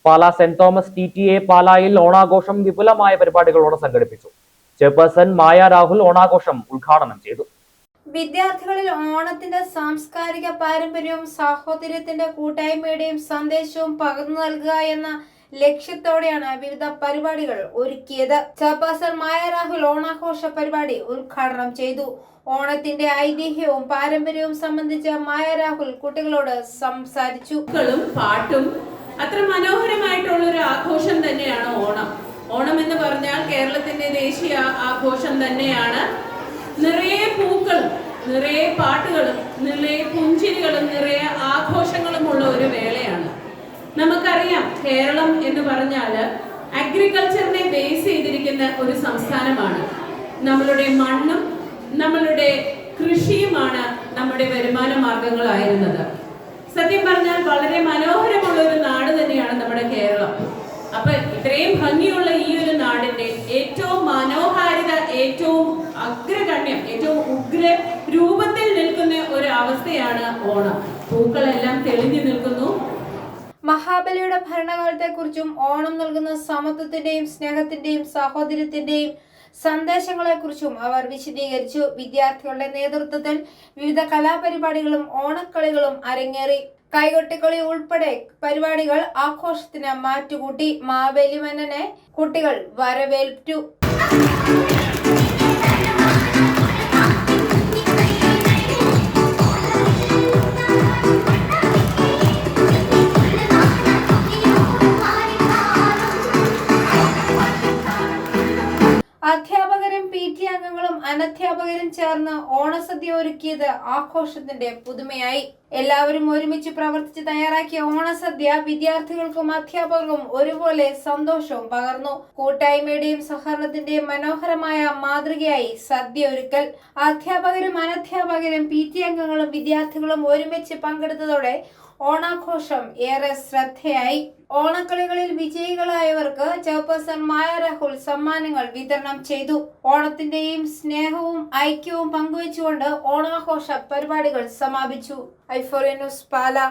Pala saint Thomas TTA പാലായിൽ ഓണാഘോഷം വിപുലമായ പരിപാടികളോടെ സംഘടിപ്പിച്ചു. ചെയർപേഴ്സൺ മായ രാഹുൽ ഓണാഘോഷം ഉദ്ഘാടനം ചെയ്തു. വിദ്യാർത്ഥികളിൽ ഓണത്തിന്റെ സാംസ്കാരിക പാരമ്പര്യവും സാഹോദര്യത്തിന്റെ കൂട്ടായ്മയുടെയും സന്ദേശവും പകർന്നു നൽകുക എന്ന ലക്ഷ്യത്തോടെയാണ് വിവിധ പരിപാടികൾ ഒരുക്കിയത്. ചെയർപേഴ്സൺ മായ രാഹുൽ ഓണാഘോഷ പരിപാടി ഉദ്ഘാടനം ചെയ്തു. ഓണത്തിന്റെ ഐതിഹ്യവും പാരമ്പര്യവും സംബന്ധിച്ച് മായ രാഹുൽ കുട്ടികളോട് സംസാരിച്ചു. പാട്ടും അത്ര മനോഹരമായിട്ടുള്ള ഒരു ആഘോഷം തന്നെയാണ് ഓണം. ഓണം എന്ന് പറഞ്ഞാൽ കേരളത്തിന്റെ ദേശീയ ആഘോഷം തന്നെയാണ്. നിറയെ പൂക്കളും നിറയെ പാട്ടുകളും നിറയെ പുഞ്ചിരികളും നിറയെ ആഘോഷങ്ങളുമുള്ള ഒരു വേളയാണ്. നമുക്കറിയാം, കേരളം എന്ന് പറഞ്ഞാൽ അഗ്രികൾച്ചറിനെ ബേസ് ചെയ്തിരിക്കുന്ന ഒരു സംസ്ഥാനമാണ്. നമ്മളുടെ മണ്ണും നമ്മളുടെ കൃഷിയുമാണ് നമ്മുടെ വരുമാന മാർഗങ്ങളായിരുന്നത്. സത്യം പറഞ്ഞാൽ വളരെ മനോഹരമുള്ള ഒരു നാട് തന്നെയാണ് നമ്മുടെ കേരളം. അപ്പൊ ഇത്രയും ഭംഗിയുള്ള ഈ ഒരു നാടിന്റെ ഏറ്റവും മനോഹാരിത, ഏറ്റവും അഗ്രഗണ്യം, ഏറ്റവും ഉഗ്ര രൂപത്തിൽ നിൽക്കുന്ന ഒരു അവസ്ഥയാണ് ഓണം. പൂക്കളെല്ലാം തെളിഞ്ഞു നിൽക്കുന്നു. മഹാബലിയുടെ ഭരണകാലത്തെക്കുറിച്ചും ഓണം നൽകുന്ന സമത്വത്തിന്റെയും സ്നേഹത്തിന്റെയും സാഹോദര്യത്തിന്റെയും സന്ദേശങ്ങളെക്കുറിച്ചും അവർ വിശദീകരിച്ചു. വിദ്യാർത്ഥികളുടെ നേതൃത്വത്തിൽ വിവിധ കലാപരിപാടികളും ഓണക്കളികളും അരങ്ങേറി. കൈകൊട്ടിക്കളി ഉൾപ്പെടെ പരിപാടികൾ ആഘോഷത്തിന് മാറ്റുകൂട്ടി. മാവേലി മന്നനെ കുട്ടികൾ വരവേറ്റു. അധ്യാപകരും PT അംഗങ്ങളും അനധ്യാപകരും ചേർന്ന് ഓണസദ്യ ഒരുക്കിയത് ആഘോഷത്തിന്റെ പുതുമയായി. എല്ലാവരും ഒരുമിച്ച് പ്രവർത്തിച്ച് തയ്യാറാക്കിയ ഓണസദ്യ വിദ്യാർത്ഥികൾക്കും അധ്യാപകർക്കും ഒരുപോലെ സന്തോഷവും പകർന്നു. കൂട്ടായ്മയുടെയും സഹകരണത്തിന്റെയും മനോഹരമായ മാതൃകയായി സദ്യ ഒരുക്കൽ. അധ്യാപകരും അനധ്യാപകരും PT അംഗങ്ങളും വിദ്യാർത്ഥികളും ഒരുമിച്ച് പങ്കെടുത്തതോടെ ഓണാഘോഷം ഏറെ ശ്രദ്ധയായി. ഓണക്കളികളിൽ വിജയികളായവർക്ക് ചെയർപേഴ്സൺ മായ രാഹുൽ സമ്മാനങ്ങൾ വിതരണം ചെയ്തു. ഓണത്തിന്റെയും സ്നേഹവും ഐക്യവും പങ്കുവെച്ചുകൊണ്ട് ഓണാഘോഷ പരിപാടികൾ സമാപിച്ചു. ഐഫോറിയ ന്യൂസ്, പാലാ.